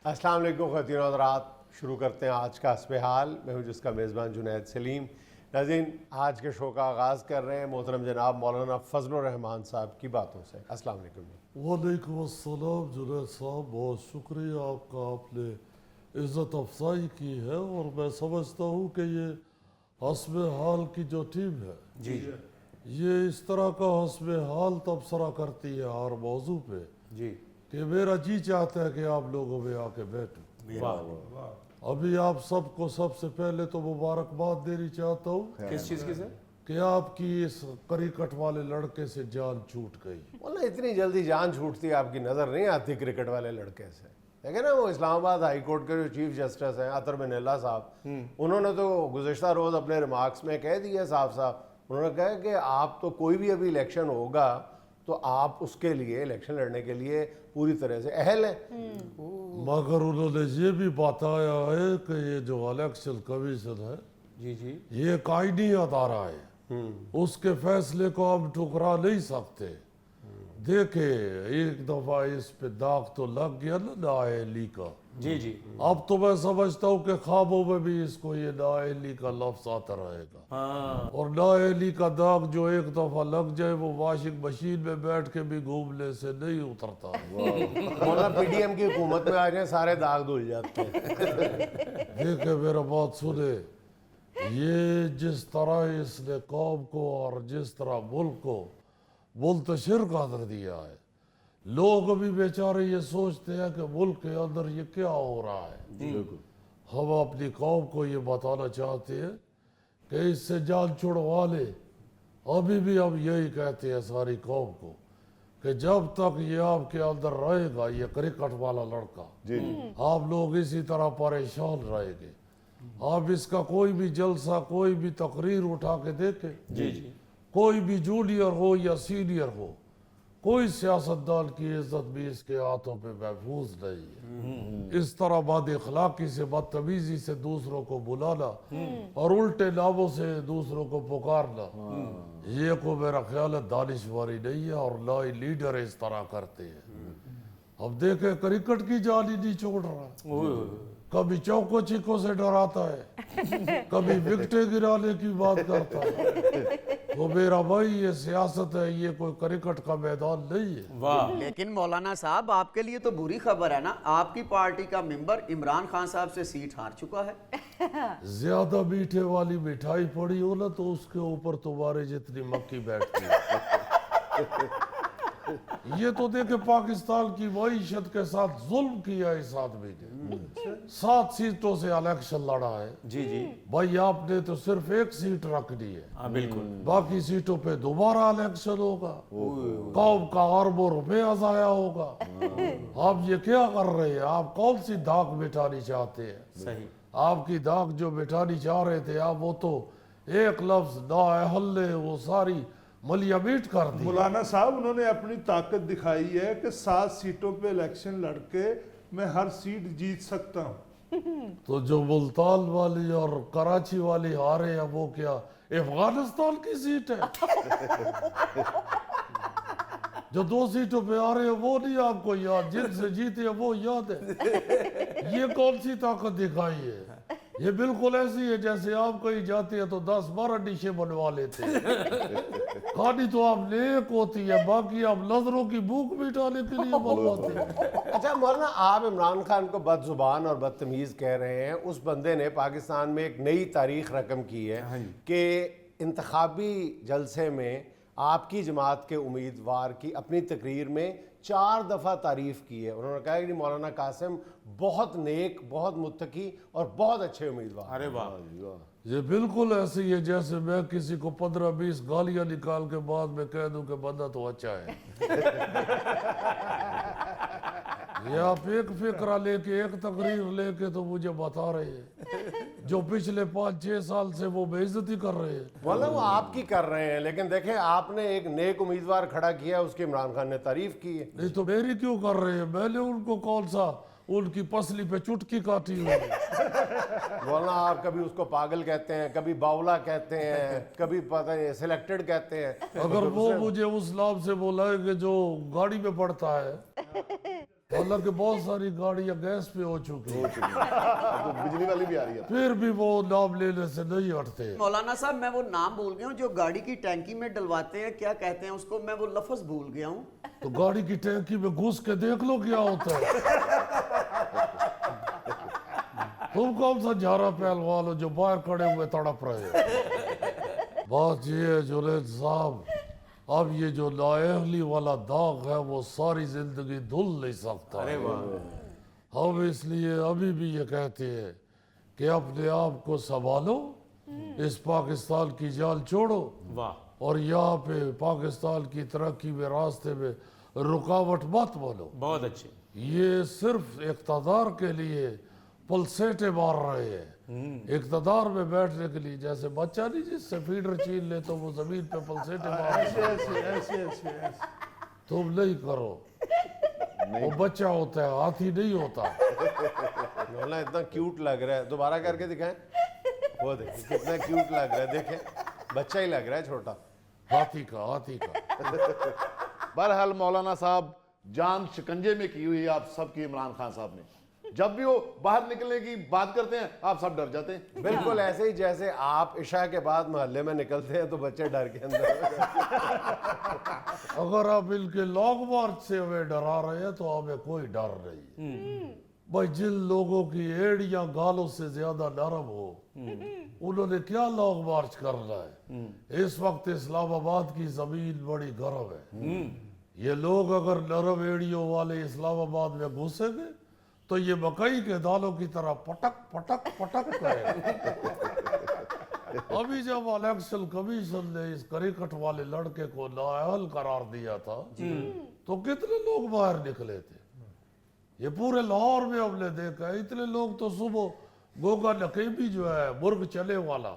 अस्सलाम वालेकुम ख़वातीन और हज़रात, शुरू करते हैं आज का हस्ब हाल। मैं हूँ जिसका मेज़बान जुनैद सलीम। नाज़रीन, आज के शो का आगाज़ कर रहे हैं मोहतरम जनाब मौलाना फजलुर रहमान साहब की बातों से। अस्सलाम वालेकुम। वालेकुम अस्सलाम जुनैद साहब, बहुत शुक्रिया आपका, आपने इज़्ज़त अफजाई की है। और मैं समझता हूँ कि ये हस्ब हाल की जो टीम है जी ये इस तरह का हस्ब हाल तबसरा करती है हर मौजू पे जी, कि मेरा जी चाहता है कि आप लोगों में आके बैठूं। अभी आप सबको सबसे पहले तो मुबारकबाद देनी चाहता हूँ किस चीज़ की सर? कि आपकी इस क्रिकेट वाले लड़के से जान छूट गई। बोला इतनी जल्दी जान छूटती है आपकी नज़र नहीं आती क्रिकेट वाले लड़के से। देखे ना, वो इस्लामाबाद हाई कोर्ट के जो चीफ जस्टिस हैं अतर बिनेला साहब, उन्होंने तो गुज़िश्ता रोज़ अपने रिमार्क्स में कह दिया साफ साफ, उन्होंने कहा कि आप तो कोई भी अभी इलेक्शन होगा तो आप उसके लिए इलेक्शन लड़ने के लिए पूरी तरह से अहल हैं। मगर उन्होंने ये भी बताया है कि ये जो इलेक्शन कमीशन है जी जी, ये एक आईनी अदारा है, उसके फैसले को हम ठुकरा नहीं सकते। देखे एक दफा इस पे दाग तो लग गया ना नाअहली का। जी जी, अब तो मैं समझता हूँ कि ख्वाबों में भी इसको ये नाअहली का लफ्ज आता रहेगा। और नाअहली का दाग जो एक दफा लग जाए वो वॉशिंग मशीन में बैठ के भी घूमने से नहीं उतरता। बोला पीडीएम की हुकूमत में आ जाए सारे दाग धुल जाते हैं। देखे मेरा बात सुने, ये जिस तरह इसने कौम को और जिस तरह मुल्क को मुंतशिर कर दिया है, लोग अभी बेचारे ये सोचते हैं कि मुल्क के अंदर ये क्या हो रहा है। हम अपनी कौम को ये बताना चाहते हैं कि इससे जान छुड़वा ले। अभी भी हम यही कहते हैं सारी कौम को कि जब तक ये आपके अंदर रहेगा ये क्रिकेट वाला लड़का, आप लोग इसी तरह परेशान रहेंगे। आप इसका कोई भी जलसा, कोई भी तकरीर उठा के देखें, जी जी, कोई भी जूनियर हो या सीनियर हो, कोई सियासतदान की इज्जत भी इसके हाथों पे महफूज नहीं है। इस तरह बद इखलाकी से, बदतमीजी से दूसरों को बुलाना और उल्टे नामों से दूसरों को पुकारना, ये को मेरा ख्याल है दानिशवारी नहीं है और ना ही लीडर इस तरह करते हैं। अब देखे क्रिकेट की जान ही नहीं छोड़ रहा, कभी चौको चिको से डराता है, कभी विकेटें गिराने की बात करता है। तो मेरा भाई ये सियासत है, ये कोई क्रिकेट का मैदान नहीं है। वाह। लेकिन मौलाना साहब आपके लिए तो बुरी खबर है ना, आपकी पार्टी का मेंबर इमरान खान साहब से सीट हार चुका है। ज्यादा मीठे वाली मिठाई पड़ी हो ना तो उसके ऊपर तुम्हारे जितनी मक्खी बैठती है। ये तो देखे पाकिस्तान की मईशत के साथ जुल्म किया इस आदमी ने। 7 सीटों से इलेक्शन लड़ा है। जी जी, भाई आपने तो सिर्फ एक सीट रखनी है, हाँ बिल्कुल। बाकी सीटों पे दोबारा इलेक्शन होगा, कौम का अरबों रुपया जाया होगा। आप ये क्या कर रहे हैं? आप कौन सी दाग मिटानी चाहते हैं? सही, आपकी दाग जो मिटानी चाह रहे थे आप, वो तो एक लफ्ज नाअहल ने वो सारी मलियामीट कर दी। मौलाना साहब उन्होंने अपनी ताकत दिखाई है कि 7 सीटों पे इलेक्शन लड़के मैं हर सीट जीत सकता हूँ। तो जो मुल्तान वाली और कराची वाली हारे हैं वो क्या अफगानिस्तान की सीट है? जो 2 सीटों पे आ रहे हैं वो नहीं आपको याद, जिनसे जीते हैं वो याद है। ये कौन सी ताकत दिखाई है? ये बिल्कुल ऐसी है जैसे आप कहीं जाते हैं तो 10-12 डिशें बनवा लेते हैं। खानी तो आप नेक होती है, बाकी आप नजरों की भूख मिटाने के लिए बनवाते हैं। अच्छा मौलाना, आप इमरान खान को बदजुबान और बदतमीज़ कह रहे हैं। उस बंदे ने पाकिस्तान में एक नई तारीख रकम की है कि इंतखाबी जलसे में आपकी जमात के उम्मीदवार की अपनी तकरीर में 4 दफ़ा तारीफ़ की है। उन्होंने कहा कि मौलाना कासिम बहुत नेक, बहुत मुत्तकी और बहुत अच्छे उम्मीदवार। अरे वाह, ये बिल्कुल ऐसे ही है जैसे मैं किसी को 15-20 गालियां निकाल के बाद में कह दूं कि बंदा तो अच्छा है। ये आप एक फिक्रा लेके, एक तकरीर लेके तो मुझे बता रहे हैं जो पिछले 5-6 साल से वो बेइज्जती कर रहे हैं। बोला वो आपकी कर रहे हैं, लेकिन देखें आपने एक नेक उम्मीदवार खड़ा किया, उसकी इमरान खान ने तारीफ की है। नहीं तो मेरी क्यों कर रहे हैं? मैंने उनको कौन सा उनकी पसली पे चुटकी काटी हुई है? बोलना आप कभी उसको पागल कहते हैं, कभी बावला कहते हैं, कभी पता नहीं सिलेक्टेड कहते हैं। अगर वो मुझे उस नाम से बोला है कि जो गाड़ी में पड़ता है हालांकि बहुत सारी गाड़ियां गैस पे हो चुकी हैं, तो बिजली वाली भी आ रही है। फिर भी वो नाम लेने से नहीं हटते। मौलाना साहब मैं वो नाम भूल गया हूँ जो गाड़ी की टैंकी में डलवाते हैं, क्या कहते हैं उसको, मैं वो लफ्ज भूल गया हूँ। तो गाड़ी की टैंकी में घुस के देख लो क्या होता है। तुम कौन सा झारा पहलवान हो जो बाहर खड़े हुए तड़प रहे हो। बात ये है जुनैद साहब, अब ये जो नाअहली वाला दाग है वो सारी जिंदगी धुल नहीं सकता। अरे वाह, हम इसलिए अभी भी ये कहते हैं कि अपने आप को संभालो, इस पाकिस्तान की जान छोड़ो वाह, और यहाँ पे पाकिस्तान की तरक्की में रास्ते में रुकावट मत बनो। बहुत अच्छे। ये सिर्फ इक़्तिदार के लिए पलसेटे मार रहे हैं, इक़्तिदार में बैठने के लिए। जैसे बच्चा नहीं जिससे फीडर छीन ले तो वो जमीन पे पलसेटे मार। ऐसे तुम नहीं करो, वो बच्चा होता है, हाथी नहीं होता। मौलाना इतना क्यूट लग रहा है, दोबारा करके दिखाएं। वो देखिए कितना क्यूट लग रहा है, देखें बच्चा ही लग रहा है, छोटा। हाथी का बहरहाल मौलाना साहब, जान शिकंजे में की हुई है आप सबकी इमरान खान साहब ने। जब भी वो बाहर निकलने की बात करते हैं आप सब डर जाते हैं। बिल्कुल ऐसे ही जैसे आप इशा के बाद मोहल्ले में निकलते हैं तो बच्चे डर के अंदर। अगर आप इनके लॉन्ग मार्च से हमें डरा रहे हैं तो हमें कोई डर नहीं। भाई जिन लोगों की एड़ियां गालों से ज्यादा नरम हो उन्होंने क्या लॉन्ग मार्च करना है। इस वक्त इस्लामाबाद की जमीन बड़ी गर्म है। ये लोग अगर नरम एड़ियों वाले इस्लामाबाद में घुसेंगे तो ये मकई के दानों की तरह पटक पटक पटक करेगा। अभी जब इलेक्शन कमीशन ने इस क्रिकेट वाले लड़के को नाअहल करार दिया था तो कितने लोग बाहर निकले थे। ये पूरे लाहौर में हमने देखा है, इतने लोग तो सुबह गोगा नकीबी जो है मुर्ग चले वाला,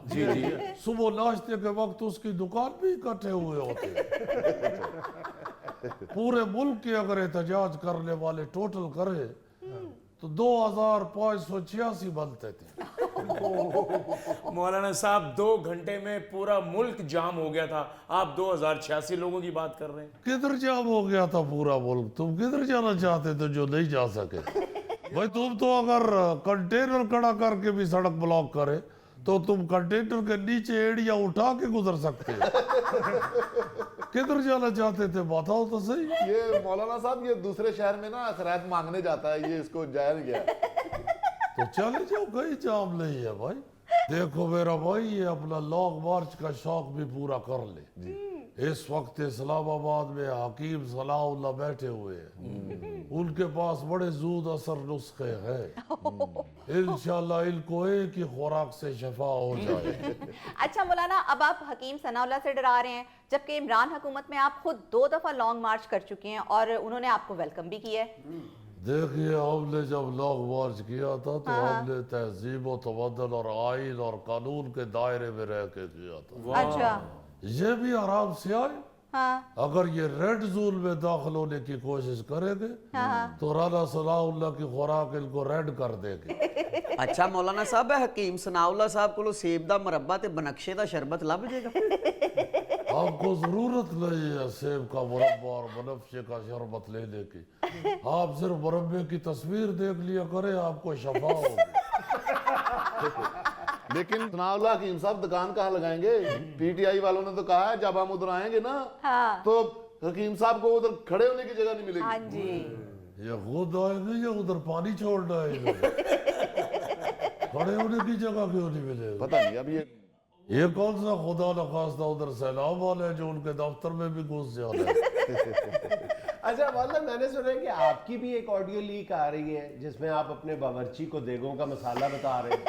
सुबह नाश्ते के वक्त उसकी दुकान भी इकट्ठे हुए होते पूरे मुल्क के अगर एहतजाज करने वाले टोटल करे तो 2586 बनते थे। मौलाना साहब 2 घंटे में पूरा मुल्क जाम हो गया था, आप 2086 लोगों की बात कर रहे हैं। किधर जाम हो गया था पूरा मुल्क? तुम किधर जाना चाहते थे जो नहीं जा सके? भाई तुम तो अगर कंटेनर खड़ा करके भी सड़क ब्लॉक करे तो तुम कंटेनर के नीचे एड़िया उठा के गुजर सकते हो। किधर जाना चाहते थे बताओ तो सही। ये मौलाना साहब ये दूसरे शहर में ना खैरात मांगने जाता है, ये इसको जाया नहीं गया। तो चले जाओ, कहीं जाम नहीं है भाई। देखो मेरा भाई, ये अपना लॉन्ग मार्च का शौक भी पूरा कर ले। इस वक्त इस्लामाबाद में हकीम सलाउल्लाह बैठे हुए हैं, उनके पास बड़े जूद असर नुस्खे हैं। इंशाल्लाह इनको एक ही खुराक से शफा हो जाए। अच्छा मौलाना, अब आप हकीम सनाउल्लाह से डरा रहे हैं जबकि इमरान हुकूमत में आप खुद 2 दफा लॉन्ग मार्च कर चुके हैं और उन्होंने आपको वेलकम भी किया है। देखिए, हमने जब लॉन्ग मार्च किया था तो हमने तहजीब और तबदल और आइन और कानून के दायरे में रह के किया था। अच्छा, ये भी आराम से आए। हाँ अगर ये रेड जोन में दाखिल होने की कोशिश करेंगे तो राना सलाउल्लाह की खुराक इनको रेड कर देगी। अच्छा मौलाना साहब, हकीम सनाउल्लाह साहब को सेब दा मुरब्बा ते बनक्शे दा शरबत लभ जाएगा? आपको जरूरत नहीं है सेब का मुरब्बा और बनफ्शे का शरबत लेने की। आप सिर्फ मुरब्बे की तस्वीर देख लिया करें, आपको शफा होगी। लेकिन सनाउल्लाह हकीम साहब दुकान कहाँ लगाएंगे? पीटीआई वालों ने तो कहा है जब हम उधर आएंगे ना तो हकीम साहब को उधर खड़े होने की जगह नहीं मिलेगी। हाँ जी, ये खुद आएंगे या उधर पानी छोड़ना है? खड़े होने की जगह क्यों नहीं मिलेगी? पता नहीं अब ये कौन सा खुदा न खास्ता उधर सैलाब वाला है जो उनके दफ्तर में भी घुस जाना है। अच्छा मतलब मैंने सुना है कि आपकी भी एक ऑडियो लीक आ रही है जिसमें आप अपने बावर्ची को देगों का मसाला बता रहे हैं।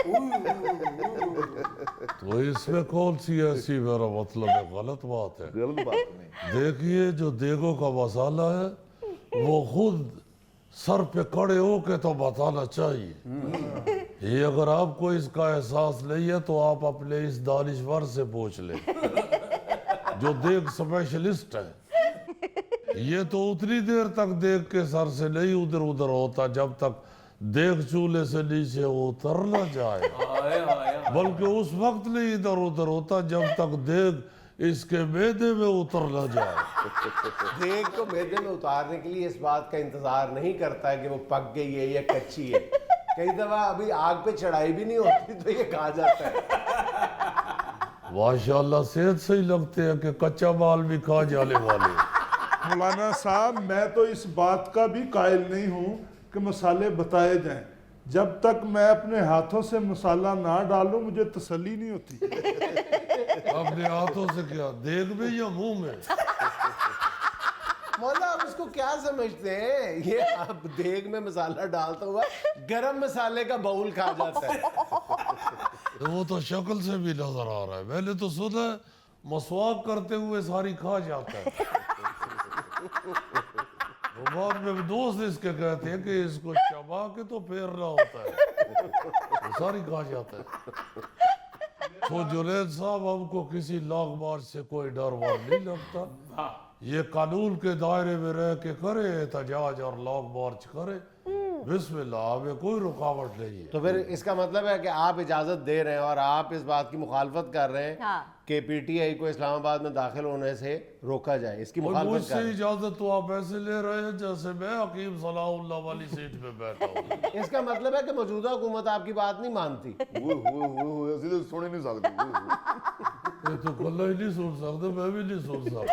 तो इसमें कौन सी ऐसी मेरा मतलब है गलत बात है? गलत बात नहीं। देखिए, जो देगों का मसाला है वो खुद सर पे खड़े होके तो बताना चाहिए। ये अगर आपको इसका एहसास नहीं है तो आप अपने इस दानिश्वर से पूछ लें जो देग स्पेशलिस्ट है। ये तो उतनी देर तक देग के सर से नहीं उधर उधर होता जब तक देग चूल्हे से नीचे उतर न जाए, बल्कि उस वक्त नहीं इधर उधर होता जब तक देग اس کے معدے میں اتر نہ جائے۔ دیگ کو میدے میں اتارنے کے لیے اس بات کا انتظار نہیں کرتا ہے کہ وہ پک گئی ہے یا کچی ہے، کئی دفعہ ابھی آگ پہ چڑھائی بھی نہیں ہوتی تو یہ کھا جاتا ہے۔ ماشاءاللہ صحت سے ہی لگتے ہیں کہ کچا مال بھی کھا جانے والے۔ مولانا صاحب میں تو اس بات کا بھی قائل نہیں ہوں کہ مسالے بتائے جائیں، جب تک میں اپنے ہاتھوں سے مسالہ نہ ڈالوں مجھے تسلی نہیں ہوتی۔ اپنے ہاتھوں سے کیا، دیگ میں یا منہ میں؟ مولا آپ اس کو کیا سمجھتے ہیں؟ یہ آپ دیگ میں مسالہ ڈالتا ہوا گرم مسالے کا باؤل کھا جاتا ہے۔ وہ تو شکل سے بھی نظر آ رہا ہے، میں نے تو سنا ہے مسواک کرتے ہوئے ساری کھا جاتا ہے۔ وہ بعد میں دوست اس کے کہتے ہیں کہ اس کو چبا کے تو پھیرنا ہوتا ہے، وہ ساری کھا جاتا ہے۔ تو جنید صاحب ہم کو کسی لاگ مارچ سے کوئی ڈر وار نہیں لگتا، یہ قانون کے دائرے میں رہ کے کرے احتجاج اور لاگ مارچ کرے، بسم اللہ، ہمیں کوئی رکاوٹ نہیں ہے۔ تو پھر اس کا مطلب ہے کہ آپ اجازت دے رہے ہیں اور آپ اس بات کی مخالفت کر رہے ہیں کہ پی ٹی آئی کو اسلام آباد میں داخل ہونے سے روکا جائے، اس کی مجھ مخالفت کر سے رہے ہیں۔ اجازت تو آپ ایسے لے رہے ہیں جیسے میں حکیم صلاح اللہ والی سیٹ پہ بیٹھا ہوں۔ اس کا مطلب ہے کہ موجودہ حکومت آپ کی بات نہیں مانتی۔ اسی تو سونے نہیں سکتے۔ یہ تو کلہ ہی نہیں سن سکتے، میں بھی نہیں سن سکتا۔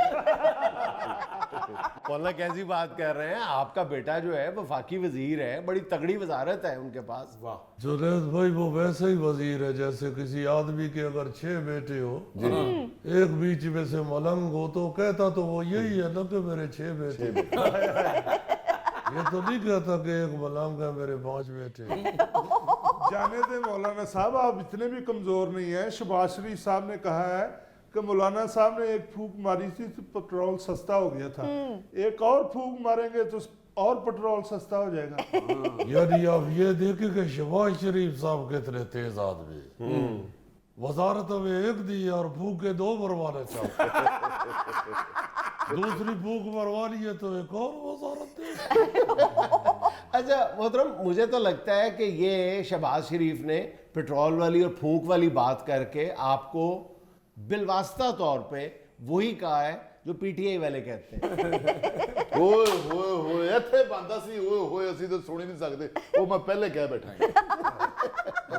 مولانا کیسی بات کر رہے ہیں؟ آپ کا بیٹا جو ہے وفاقی وزیر ہے، بڑی تگڑی وزارت ہے ان کے پاس۔ جنید بھائی وہ ویسے ہی وزیر ہے جیسے کسی آدمی کے اگر 6 بیٹے ہو، ایک بیچ میں سے ملنگ ہو تو کہتا تو وہ یہی ہے نا کہ میرے 6 بیٹے، یہ تو نہیں کہتا کہ ایک ملنگ ہے میرے 5 بیٹے۔ جانے دیں مولانا صاحب، آپ اتنے بھی کمزور نہیں ہیں۔ شہباز شریف صاحب نے کہا ہے کہ مولانا صاحب نے ایک پھونک ماری تھی تو پٹرول سستا ہو گیا تھا، ایک اور پھونک ماریں گے تو اور پٹرول سستا ہو جائے گا۔ یعنی آپ یہ دیکھیں کہ شہباز شریف صاحب کتنے تیز آدمی، وزارت ہمیں ایک دی اور پھونکے 2 مروانا چاہتے، دوسری پھونک مروا ہے تو ایک اور وزارت دے۔ اچھا محترم، مجھے تو لگتا ہے کہ یہ شہباز شریف نے پٹرول والی اور پھونک والی بات کر کے آپ کو بالواسطہ طور پہ وہی کہا ہے جو پی ٹی آئی والے کہتے ہیں۔ ہوئے ہوئے ہوئے ایتھے باندا سی، ہوئے ہوئے اسی تو سن ہی نہیں سکتے، وہ میں پہلے کہہ بیٹھا ہوں۔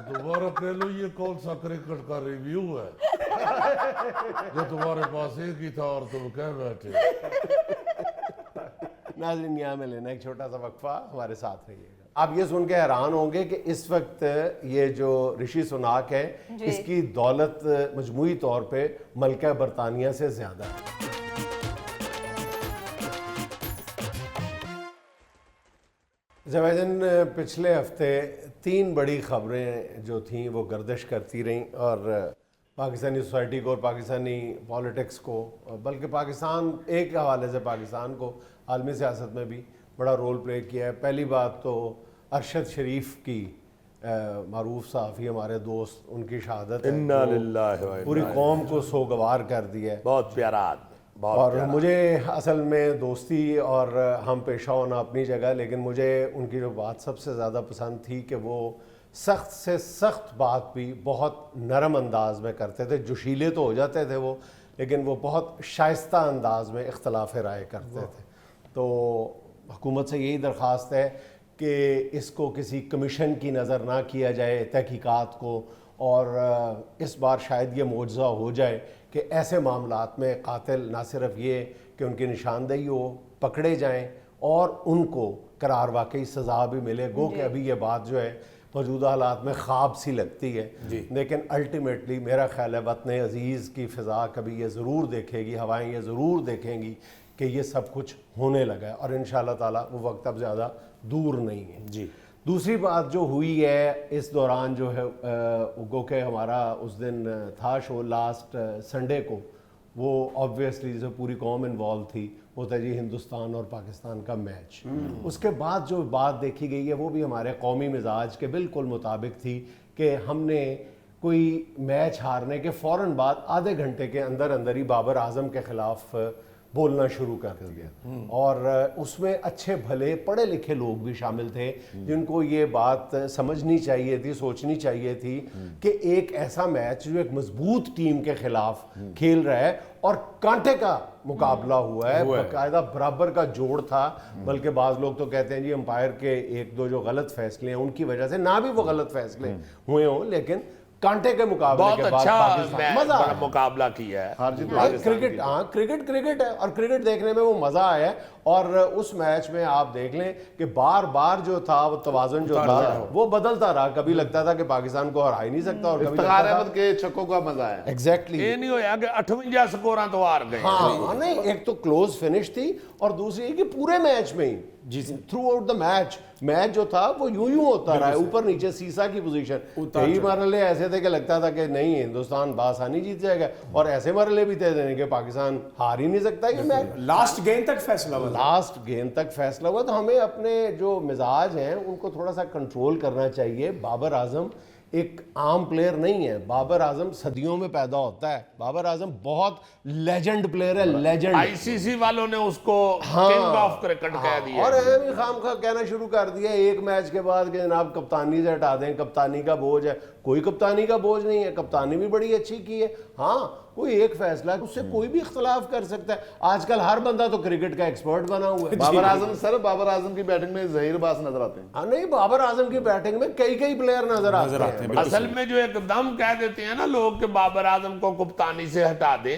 دوبارہ کہہ لو یہ کون سا کرکٹ کا ریویو ہے جو تمہارے پاس ایک ہی تھا اور تم کہہ بیٹھے۔ ناظرین یہاں میں لینا ایک چھوٹا سا وقفہ، ہمارے ساتھ رہیے گا۔ آپ یہ سن کے حیران ہوں گے کہ اس وقت یہ جو رشی سناک ہے اس کی دولت مجموعی طور پہ ملکہ برطانیہ سے زیادہ ہے۔ جویدن، پچھلے ہفتے 3 بڑی خبریں جو تھیں وہ گردش کرتی رہیں اور پاکستانی سوسائٹی کو اور پاکستانی پولیٹکس کو، بلکہ پاکستان ایک حوالے سے پاکستان کو عالمی سیاست میں بھی بڑا رول پلے کیا ہے۔ پہلی بات تو ارشد شریف کی، معروف صحافی ہمارے دوست، ان کی شہادت ہے، پوری قوم کو سوگوار کر دیا ہے۔ بہت پیارا آدمی، اور مجھے اصل میں دوستی اور ہم پیشہ ہونا اپنی جگہ، لیکن مجھے ان کی جو بات سب سے زیادہ پسند تھی کہ وہ سخت سے سخت بات بھی بہت نرم انداز میں کرتے تھے۔ جوشیلے تو ہو جاتے تھے وہ، لیکن وہ بہت شائستہ انداز میں اختلاف رائے کرتے تھے۔ تو حکومت سے یہی درخواست ہے کہ اس کو کسی کمیشن کی نظر نہ کیا جائے تحقیقات کو، اور اس بار شاید یہ معجزہ ہو جائے کہ ایسے معاملات میں قاتل نہ صرف یہ کہ ان کی نشاندہی ہو، پکڑے جائیں اور ان کو قرار واقعی سزا بھی ملے۔ گو کہ ابھی یہ بات جو ہے موجودہ حالات میں خواب سی لگتی ہے، لیکن الٹیمیٹلی میرا خیال ہے وطن عزیز کی فضا کبھی یہ ضرور دیکھے گی، ہوائیں یہ ضرور دیکھیں گی کہ یہ سب کچھ ہونے لگا ہے، اور انشاءاللہ تعالیٰ وہ وقت اب زیادہ دور نہیں ہے۔ دوسری بات جو ہوئی ہے اس دوران جو ہے، گو کہ ہمارا اس دن تھا شو لاسٹ سنڈے کو، وہ آبویسلی جیسے پوری قوم انوالو تھی، وہ تھا جی ہندوستان اور پاکستان کا میچ۔ اس کے بعد جو بات دیکھی گئی ہے وہ بھی ہمارے قومی مزاج کے بالکل مطابق تھی کہ ہم نے کوئی میچ ہارنے کے فوراً بعد آدھے گھنٹے کے اندر اندر ہی بابر اعظم کے خلاف बोलना शुरू कर दिया। और उसमें अच्छे भले पढ़े लिखे लोग भी शामिल थे जिनको ये बात समझनी चाहिए थी, सोचनी चाहिए थी कि एक ऐसा मैच जो एक मजबूत टीम के खिलाफ खेल रहा है और कांटे का मुकाबला हुआ है, बाकायदा बराबर का जोड़ था। बल्कि बाज़ लोग तो कहते हैं जी अंपायर के एक दो जो गलत फैसले हैं उनकी वजह से, ना भी वो गलत फैसले हुए हों, लेकिन कांटे के मुकाबले बहुत के बाद अच्छा पाकिस्तान मजा आया। मुकाबला किया है। हार जीत क्रिकेट, हाँ क्रिकेट है और क्रिकेट देखने में वो मजा आया है। और उस मैच में आप देख लें कि बार बार जो था वो तवाज़ुन जो था वो बदलता रहा। कभी लगता था कि पाकिस्तान को हरा ही नहीं सकता और कभी इफ्तिखार अहमद के छक्कों का मजा आया। एग्जैक्टली ये नहीं होया कि 58 स्कोर तो हार गए। हाँ नहीं, एक तो क्लोज फिनिश थी और दूसरी कि पूरे मैच में ही थ्रू आउट द मैच जो था वो यूं होता रहा है, ऊपर नीचे सीसा की पोजीशन। कई मरहले ऐसे थे कि लगता था कि नहीं हिंदुस्तान बासानी जीत जाएगा, और ऐसे मरहले भी थे देने के पाकिस्तान हार ही नहीं सकता ये मैच। लास्ट गेंद तक फैसला हुआ। लास्ट गेंद तक फैसला हुआ। तो हमें अपने जो मिजाज हैं उनको थोड़ा सा कंट्रोल करना चाहिए। बाबर आजम एक आम प्लेयर नहीं है, बाबर आजम सदियों में पैदा होता है। बाबर आजम बहुत लेजेंड प्लेयर है, लेजेंड। आईसीसी वालों ने उसको किंग ऑफ क्रिकेट कह दिया। और भी खामखा कहना शुरू कर दिया एक मैच के बाद कि जनाब कप्तानी से हटा दें, कप्तानी का बोझ है। कोई कप्तानी का बोझ नहीं है, कप्तानी भी बड़ी अच्छी की है। हाँ कोई एक फैसला उससे कोई भी इख्तलाफ कर सकता है। आजकल हर बंदा तो क्रिकेट का एक्सपर्ट बना हुआ है। बाबर आजम सर, बाबर आजम की बैटिंग में जहीर बास नजर आते हैं। हाँ नहीं, बाबर आजम की बैटिंग में कई प्लेयर नजर आते हैं। असल में जो एकदम कह देते हैं ना लोग कि बाबर आजम को कप्तानी से हटा दे,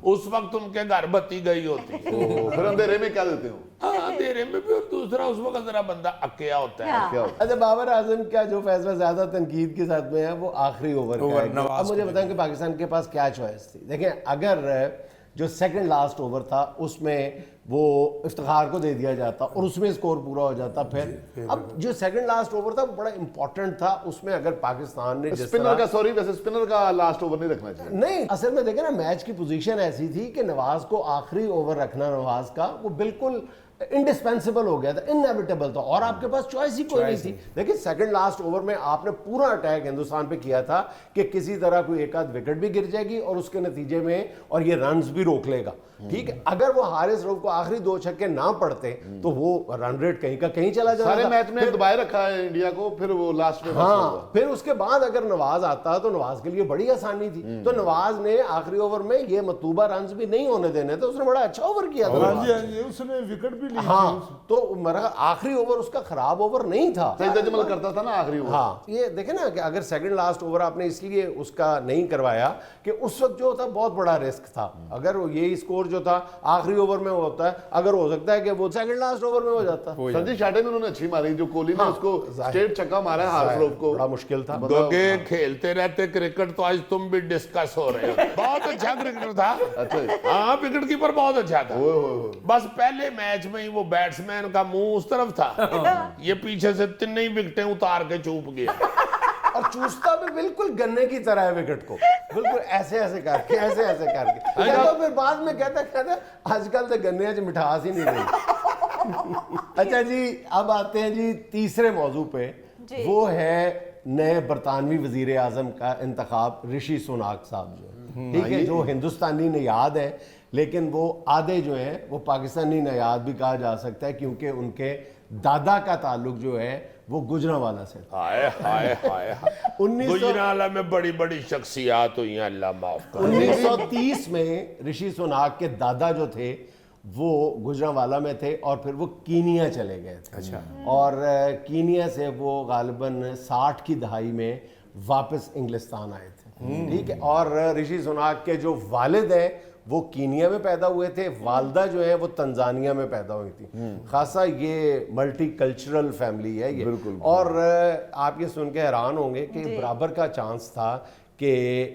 उस वक्त उनके घर बत्ती गई होती है। फिर अंधेरे में क्या देते हो? अंधेरे में भी, और दूसरा उस वक्त जरा बंदा अकेया होता है। क्या होता अच्छा, बाबर आजम का जो फैसला ज्यादा तनकीद के साथ में है वो आखिरी ओवर का है। नवाज अब मुझे बताएं कि पाकिस्तान के पास क्या चॉइस थी। देखें, अगर जो सेकंड लास्ट ओवर था उसमें वो इफ्तिखार को दे दिया जाता और उसमें स्कोर पूरा हो जाता, फिर अब जो सेकंड लास्ट ओवर था वो बड़ा इंपॉर्टेंट था। उसमें अगर पाकिस्तान ने जिस स्पिनर का, सॉरी वैसे स्पिनर का लास्ट ओवर नहीं रखना चाहिए। नहीं, असल में देखें ना, मैच की पोजीशन ऐसी थी कि नवाज को आखिरी ओवर रखना, नवाज का वो बिल्कुल इंडिस्पेंसिबल हो गया था, इनएविटेबल था, और आपके पास चॉइस ही कोई नहीं थी। देखिए सेकंड लास्ट ओवर में आपने पूरा अटैक हिंदुस्तान पे किया था कि किसी तरह कोई एक आध विकेट भी गिर जाएगी और उसके नतीजे में और ये रन्स भी रोक लेगा। ठीक है, अगर वो हारिस रऊफ को आखिरी दो छक्के ना पड़ते तो वो रन रेट कहीं का कहीं चला जाता। सारे मैच में दबाए रखा है इंडिया को, फिर वो लास्ट में हाँ, फिर उसके बाद अगर नवाज आता तो नवाज के लिए बड़ी आसानी थी। तो नवाज ने आखिरी ओवर में ये मतलूबा रन्स भी नहीं होने देने थे, उसने बड़ा अच्छा ओवर किया था। हाँ जी, उसने विकेट भी ली। हाँ, तो आखिरी ओवर उसका खराब ओवर नहीं था, सईद अजमल करता था ना आखिरी ओवर। हाँ, ये देखे ना कि अगर सेकंड लास्ट ओवर आपने इसलिए उसका नहीं करवाया कि उस वक्त जो था बहुत बड़ा रिस्क था। अगर यही स्कोर जो था आखिरी ओवर में होता है, अगर हो सकता है कि वो सेकंड लास्ट ओवर में हो जाता। संजीव शाटे में उन्होंने अच्छी मारी, जो कोहली ने उसको स्ट्रेट छक्का मारा है हारिस रऊफ को, बड़ा मुश्किल था। गोगे खेलते रहते क्रिकेट तो आज तुम भी डिस्कस हो रहे हो। बहुत अच्छा क्रिकेटर था। अच्छा, हाँ, विकेट कीपर बहुत अच्छा था। बस पहले मैच में ही वो बैट्समैन का मुंह उस तरफ था, ये पीछे से तीन ही विकेटें उतार के चूप गया। और चूसता भी बिल्कुल गन्ने की तरह है विकेट को, बिल्कुल ऐसे करके कहता, फिर बाद में कहता आजकल तो गन्ने च मिठास ही नहीं रही। अच्छा जी, अब आते हैं जी तीसरे मौजू पे, वो है नए बरतानवी वजीर आजम का इंतखाब, ऋषि सुनाक साहब जो है, ठीक है, जो हिंदुस्तानी नयाद है, लेकिन वो आधे जो है वो पाकिस्तानी नयाद भी कहा जा सकता है, क्योंकि उनके दादा का ताल्लुक जो है वो गुजरांवाला से। हाय हाय हाय, 1900 गुजरांवाला में बड़ी बड़ी शख्सियात हुई हैं, अल्लाह माफ करे। 1930 में ऋषि सुनाक के दादा जो थे वो गुजरांवाला में थे और फिर वो कीनिया चले गए थे। अच्छा। और कीनिया से वो गालिबन 60 की दहाई में वापस इंग्लिस्तान आए थे। ठीक है, और ऋषि सुनाक के जो वालिद हैं वो कीनिया में पैदा हुए थे, वालदा जो है वो तंजानिया में पैदा हुई थी। खासा ये मल्टी कल्चरल फैमिली है ये। और आप ये सुन के हैरान होंगे कि बराबर का चांस था कि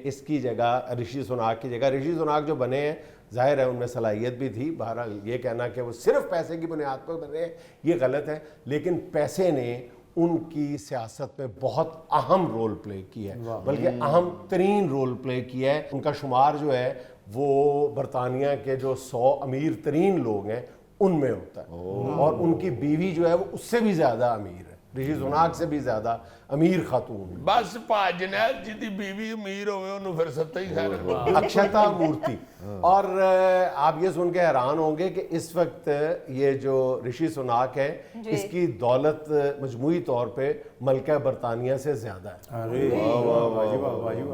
इसकी जगह ऋषि सुनाक की जगह, ऋषि सुनाक जो बने हैं जाहिर है उनमें सलाहियत भी थी। बहरहाल ये कहना कि वो सिर्फ पैसे की बुनियाद पर बने हैं ये गलत है, लेकिन पैसे ने उनकी सियासत में बहुत अहम रोल प्ले किया है, बल्कि अहम तरीन रोल प्ले किया है। उनका शुमार जो है वो बरतानिया के जो 100 अमीर तरीन लोग हैं उनमें होता है, और उनकी बीवी जो है वो उससे भी ज़्यादा अमीर है। ऋषि सुनाक से भी ज्यादा अमीर खातून। बस भाजना जिदी बीवी अमीर होवे उन्होंने फिर सत्ता ही खैर। अक्षता मूर्ति। और आप ये सुन के हैरान होंगे कि इस वक्त ये जो ऋषि सुनाक है इसकी दौलत मजमूई तौर पे मलका बरतानिया से ज्यादा है।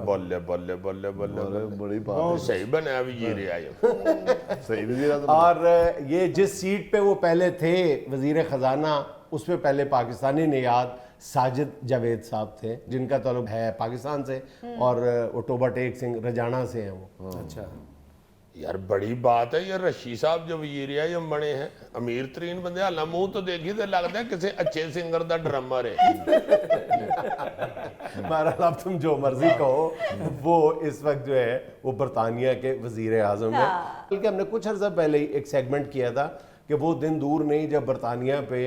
बल्ले बल्ले बल्ले बल्ले बड़ी बात सही बना वजीर आजम। सही वज़ीर आज़म। और ये जिस सीट पे वो पहले थे वजीर खजाना, उस पे पहले पाकिस्तानी नियाद साजिद जावेद साहब थे, जिनका ताल्लुक है पाकिस्तान से, और वो टोबा टेक सिंह रजाना से हैं वो। अच्छा, यार बड़ी बात है यार, रशी साहब जो वजीर आजम बने हैं, अमीर तरीन बंदे, हाल मुंह तो देखी तो लगता है किसी अच्छे सिंगर का ड्रमर है। बहरहाल अब तुम जो मर्जी कहो, वो इस वक्त जो है वो बरतानिया के वजीर आजम है। बल्कि हमने कुछ अर्सा पहले ही एक सेगमेंट किया था कि वो दिन दूर नहीं जब बरतानिया पे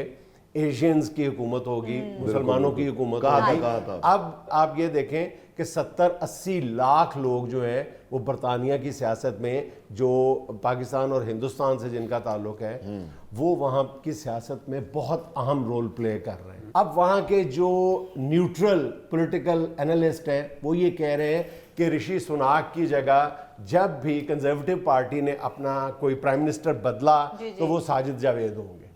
एशियंस की हुकूमत होगी, मुसलमानों की हुकूमत होगी। अब आप ये देखें कि 70-80 लाख लोग जो हैं वो बरतानिया की सियासत में, जो पाकिस्तान और हिंदुस्तान से जिनका ताल्लुक है, वो वहाँ की सियासत में बहुत अहम रोल प्ले कर रहे हैं। अब वहाँ के जो न्यूट्रल पॉलिटिकल एनालिस्ट हैं वो ये कह रहे हैं कि ऋषि सुनाक की जगह जब भी कंजर्वेटिव पार्टी ने अपना कोई प्राइम मिनिस्टर बदला तो वो साजिद जावेद होंगे।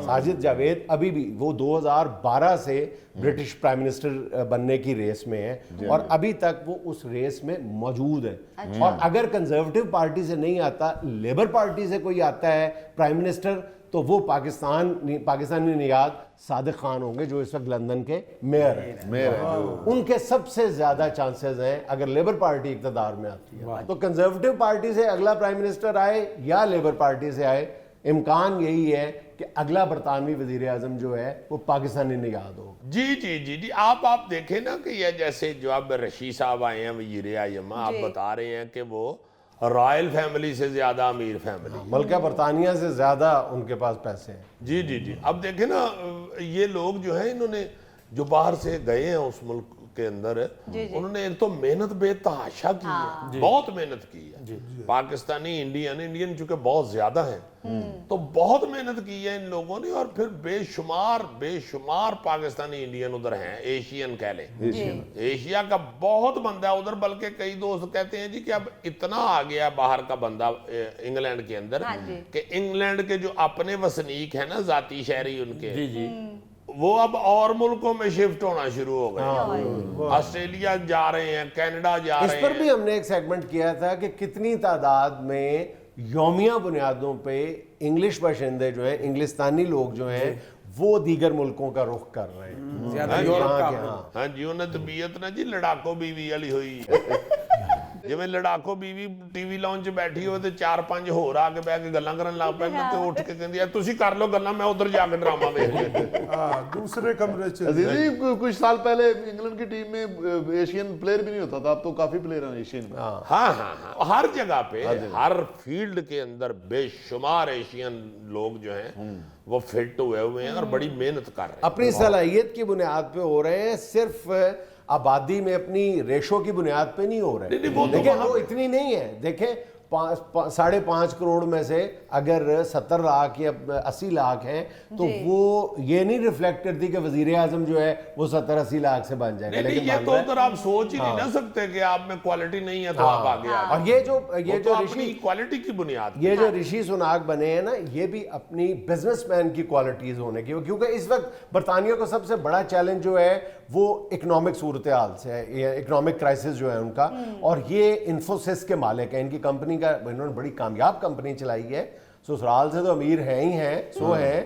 साजिद जावेद अभी भी वो 2012 से ब्रिटिश प्राइम मिनिस्टर बनने की रेस में है और अभी तक वो उस रेस में मौजूद है। और अगर कंजर्वेटिव पार्टी से नहीं आता, लेबर पार्टी से कोई आता है प्राइम मिनिस्टर, तो वो पाकिस्तानी नियाद सादिक खान होंगे, जो इस वक्त लंदन के मेयर हैं। उनके सबसे ज्यादा चांसेस हैं अगर लेबर पार्टी इक़्तिदार में आती है। तो कंजर्वेटिव पार्टी से अगला प्राइम मिनिस्टर आए या लेबर पार्टी से आए, इम्कान यही है कि अगला बरतानवी वजीर आजम जो है वो पाकिस्तानी नियाद हो। जी जी जी जी, आप देखें ना कि ये जैसे जो अब रशी साहब आए हैं वजीर आजम, आप बता रहे हैं कि वो रॉयल फैमिली से ज्यादा अमीर फैमिली, मलका बरतानिया से ज्यादा उनके पास पैसे हैं। जी जी जी। अब देखें ना, ये लोग जो है इन्होंने जो बाहर से गए हैं उस मुल्क के अंदर, उन्होंने एक तो मेहनत बेतहाशा की है, बहुत मेहनत की है। पाकिस्तानी इंडियन चूंकि बहुत ज्यादा हैं, तो बहुत मेहनत की है इन लोगों ने, और फिर बेशुमार पाकिस्तानी इंडियन उधर हैं, एशियन कह लें, एशिया का बहुत बंदा है उधर। बल्कि कई दोस्त कहते हैं जी कि अब इतना आ गया बाहर का बंदा इंग्लैंड के अंदर कि इंग्लैंड के जो अपने वसनीक है ना, जाती शहरी उनके, वो अब और मुल्कों में शिफ्ट होना शुरू हो गए। ऑस्ट्रेलिया जा रहे हैं, कनाडा जा रहे हैं। इस पर भी हमने एक सेगमेंट किया था कि कितनी तादाद में यौमिया बुनियादों पे इंग्लिश बाशिंदे जो हैं, इंग्लिस्तानी लोग जो हैं, वो दीगर मुल्कों का रुख कर रहे हैं। ज्यादा यूरोप का। हाँ जी, उन्हें तबीयत ना जी लड़ाको बीवी वाली हुई। जिवें लड़ाको बीवी टीवी लाउंज च बैठी हो ते 4-5 होर आके बैठ के गल्लां करन लग पैंदे ते उठ के कहंदी यार तुसी कर लो गल्लां, मैं उधर जाके ड्रामा वेख लेंदी। हाँ, दूसरे कमरे चले अजीज जाइए। जी, कुछ साल पहले इंग्लैंड की टीम में एशियन प्लेयर भी नहीं होता था, अब तो काफी प्लेयर हैं एशियन में। हाँ, हर जगह पे, हर फील्ड के अंदर बेशुमार एशियन लोग जो हैं वो फिट हुए हैं और बड़ी मेहनत कर रहे हैं। अपनी सलाहियत की बुनियाद पे हो रहे हैं, सिर्फ आबादी में अपनी रेशो की बुनियाद पे नहीं हो रहे। देखिए वो इतनी नहीं है। देखें 5.5 करोड़ में से अगर 70 लाख या 80 लाख हैं, तो वो ये नहीं रिफ्लेक्ट करती कि वजीर आजम जो है वो 70-80 लाख से बन जाएगा। लेकिन ये तो उधर आप सोच ही नहीं ना सकते कि आप में क्वालिटी नहीं है तो आप आगे आ और ये जो ऋषि क्वालिटी की बुनियाद, ये जो ऋषि सुनाक बने हैं ना, ये भी अपनी बिजनेसमैन की क्वालिटीज होने की, क्योंकि इस वक्त बरतानिया को सबसे बड़ा चैलेंज जो है वो इकोनॉमिक सूरत हाल से है, इकोनॉमिक क्राइसिस जो है उनका। और ये इन्फोसिस के मालिक हैं, इनकी कंपनी का, इन्होंने बड़ी कामयाब कंपनी चलाई है, ससुराल से तो अमीर हैं ही हैं, सो हैं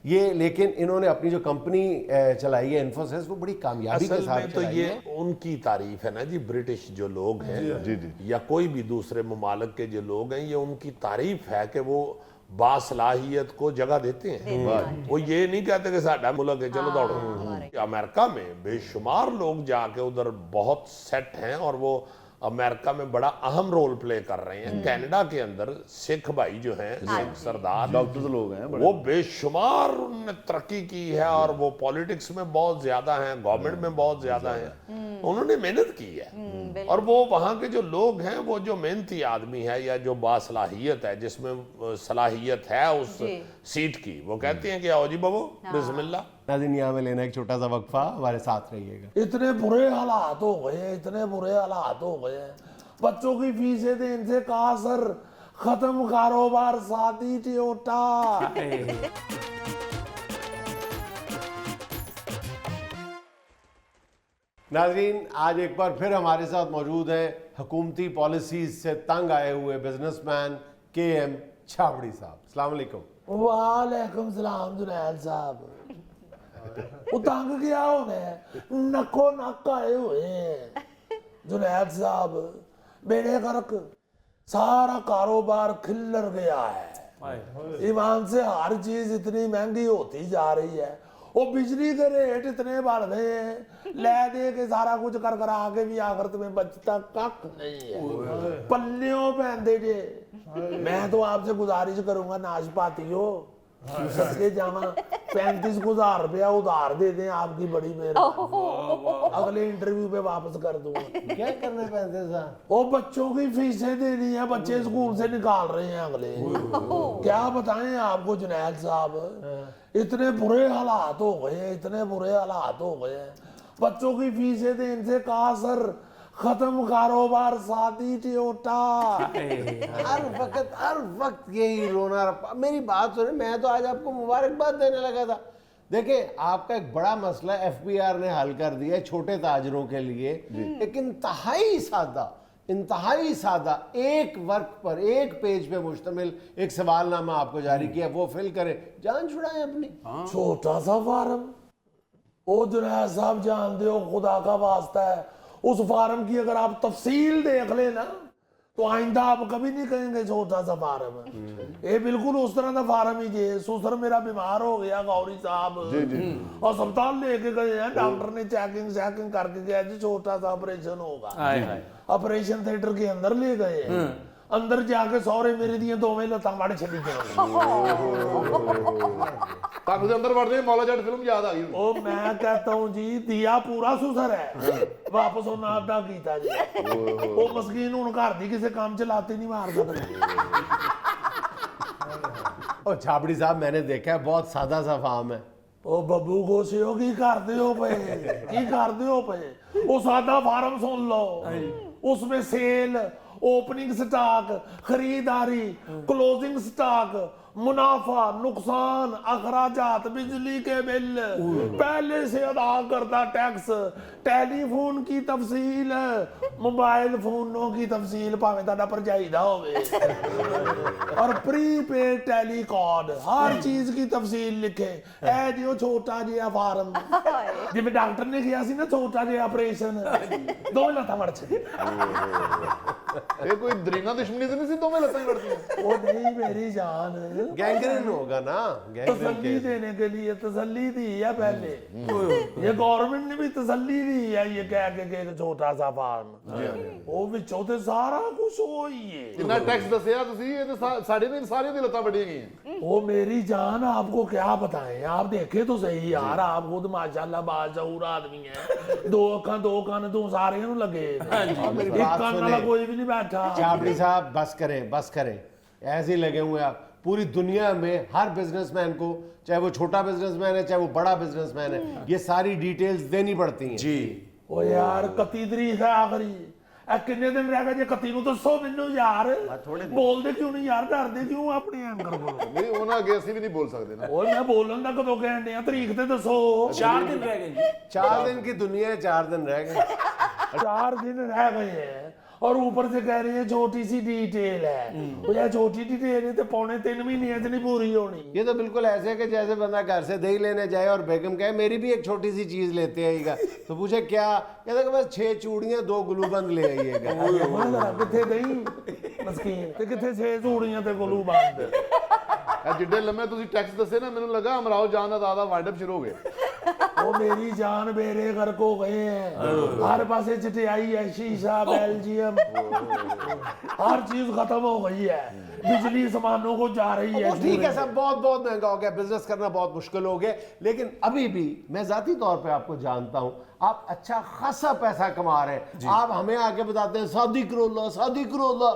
ये, लेकिन इन्होंने अपनी जो कंपनी चलाई है इन्फोसिस, वो बड़ी कामयाबी के साथ तो चलाई ये है। उनकी तारीफ है ना जी। ब्रिटिश जो लोग हैं या कोई भी दूसरे ममालिक के जो लोग हैं, ये उनकी तारीफ है कि वो बासलाहियत को जगह देते हैं। वो ये नहीं कहते कि साडा मुल्क है चलो दौड़ो। अमेरिका में बेशुमार लोग जाके उधर बहुत सेट हैं और वो अमेरिका में बड़ा अहम रोल प्ले कर रहे हैं। कनाडा के अंदर सिख भाई जो हैं, सिख सरदार डॉक्टर्स लोग हैं बड़े। वो बेशुमार उन्होंने तरक्की की है और वो पॉलिटिक्स में बहुत ज्यादा हैं, गवर्नमेंट में बहुत ज्यादा हैं। उन्होंने मेहनत की है और वो वहाँ के जो लोग हैं, वो जो मेहनती आदमी है या जो बासलाहियत है, जिसमें सलाहियत है उस सीट की, वो कहते हैं कि आओ जी बाबू बिस्मिल्लाह नाज़रीन यहाँ में लेना एक छोटा सा वक्फा, हमारे साथ रहिएगा। इतने बुरे हालात हो गए, इतने बुरे हालात हो गए, बच्चों की फीसें देने से कहा सर खत्म कारोबार शादी टोटा। नाज़रीन आज एक बार फिर हमारे साथ मौजूद हैं हुकूमती पॉलिसीज से तंग आए हुए बिजनेसमैन KM छाबड़ी साहब। अस्सलाम वालेकुम। वालेकुम सलाम जुनैद साहब। वो तंग क्या होने, नक्को नक आए हुए हैं जुनैद साहब। बेड़े गर्क, सारा कारोबार खिल्लर गया है। ईमान से हर चीज इतनी महंगी होती जा रही है, वो बिजली के रेट इतने बढ़ गए हैं, ले दे के सारा कुछ कर कर आके भी आखिरत में बचता कख नहीं है, पल्लियों पहनते जे। मैं तो आपसे गुजारिश करूंगा नाशपातियों, सदके जामा 35,000 रुपया उधार दे दें, आपकी बड़ी मेहरबानी, अगले इंटरव्यू पे वापस कर दूंगा। क्या करने पैसे साहब? वो बच्चों की फीसें देनी है, बच्चे स्कूल से निकाल रहे हैं अगले। क्या बताएं आपको जुनैद साहब, इतने बुरे हालात हो गए, इतने बुरे हालात हो गए, बच्चों की फीसें देने से कहा सर खत्म कारोबार शादी टोटा। हर वक्त यही रोना रप्पा। मेरी बात सुने, मैं तो आज आपको मुबारकबाद देने लगा था। देखिए आपका एक बड़ा मसला FBR ने हल कर दिया है छोटे ताजरों के लिए, एक इंतहाई सादा एक वर्क पर एक पेज पे मुश्तमिल एक सवालनामा आपको जारी किया, वो फिल करें, जान छुड़ाएं अपनी। छोटा सा फार्म, ओ जुनैद साहब जानते हो खुदा का वास्ता है, उस फार्म की अगर आप तफसील देख लेना तो आइंदा आप कभी नहीं कहेंगे छोटा सा फार्म है। ये बिल्कुल उस तरह का फार्म ही जे सुसर मेरा बीमार हो गया गौरी साहब, अस्पताल लेके गए हैं, डॉक्टर ने चेकिंग करके गया जी छोटा सा ऑपरेशन होगा। ऑपरेशन थिएटर के अंदर ले गए, अंदर जाके सौरे मेरे दिए दोवें लत्तां वड़ छड़ी ताकि उसे अंदर बढ़ते मौला जट फिल्म याद आ गई। ओ मैं कहता हूँ जी दिया पूरा सुसर है, वापस वो नादा कीता जी। वो मस्कीन हुन घर दी किसी काम च लाते नहीं मार सकते। ओ छाबड़ी साहब मैंने देखा है बहुत सादा सा फार्म है। ओ बब्बू गोशे हो की करते हो पे, की करते हो पे, वो सादा फार्म सुन लो, उसमें सेल, ओपनिंग स्टॉक, खरीदारी, क्लोजिंग स्टॉक, मुनाफा, नुकसान, अखराजात, बिजली के बिल, पहले से अदा करता टैक्स, टेलीफोन की तफसील, मोबाइल फोनों की तफसील भावें तुहाडा भरजाई दा होवे, और प्रीपेड टेलीकॉर्ड, हर चीज की तफसील लिखे। ऐ जी छोटा जिहा फार्म जिवें डॉक्टर ने किया सी ना छोटा जिहा ऑपरेशन, दो लत्तां वड़ छे। ये कोई दरीना दुश्मनी से नहीं सी, दो में लताएं बढ़ती हैं। वो नहीं मेरी जान, गैंग्रीन होगा ना, तसल्ली देने के लिए तसल्ली दी है पहले, ये गवर्नमेंट ने भी तसल्ली दी है, ये कह के एक छोटा सा फार्म वो विचों ते सारा कुछ हो ही है। जितना टैक्स दसिया तुसी ये तो साढ़े तीन सारी दी लतां बढ़ी गई हैं। वो मेरी जान आपको क्या बताएं, आप देखे तो सही यार, आप खुद माशाल्लाह बाशऊर आदमी हैं, दो अखां दो कान तो सारे नूं लगे, एक कान वाला कोई भी नहीं बैठा। छाबड़ी साहब बस करें, ऐसे ही लगे हुए आप। पूरी दुनिया में हर बिजनेसमैन को, चाहे वो छोटा बिजनेसमैन है चाहे वो बड़ा बिजनेसमैन है, ये सारी डिटेल्स देनी पड़ती हैं जी। ओ यार 31 तरीक है आखिरी, किन्ने दिन रह गए जे 31 ਨੂੰ ਦੱਸੋ ਮੈਨੂੰ यार, बोलते क्यों नहीं यार, डरते क्यों अपने एंकर को? नहीं ਉਹਨਾਂ ਅੱਗੇ ਅਸੀਂ ਵੀ ਨਹੀਂ ਬੋਲ ਸਕਦੇ ਨਾ। ਓਏ मैं बोलन ਦਾ ਕਦੋਂ ਕਹਿਣ ਡਿਆ, ਤਰੀਕ ਤੇ ਦੱਸੋ। 4 दिन रह गए। 4 दिन की दुनिया है, 4 दिन रह गए। 4 दिन रह गए हैं और ऊपर से कह रहे हैं छोटी सी डिटेल है। वो यार छोटी डिटेल है तो 2.5 महीने से नहीं पूरी होनी। ये तो बिल्कुल ऐसे है कि जैसे बंदा घर से दही लेने जाए और बेगम कहे मेरी भी एक छोटी सी चीज लेते आइएगा, तो पूछे क्या, कहता कि बस 6 चूड़ियां 2 ग्लूबंद ले आइएगा। किथे दही मस्कीन ते किथे 6 चूड़ियां ते गुलू बंद। जिड्डे लम्मे तुसी टैक्स दसे ना, मैनू लगा अमराओ जान दा दादा वाइंड अप शुरू हो गए। वो मेरी जान बेरे गर्क हो गए हैं, हर पासे चटियाई है, शीशा, बेल्जियम, हर चीज खत्म हो गई है, बिजली सामानों को जा रही है। ठीक है सब बहुत बहुत महंगा हो गया, बिजनेस करना बहुत मुश्किल हो गया, लेकिन अभी भी मैं जाती तौर पे आपको जानता हूं, आप अच्छा खासा पैसा कमा रहे हैं। आप हमें आके बताते हैं शादी करो ला, शादी करो ला,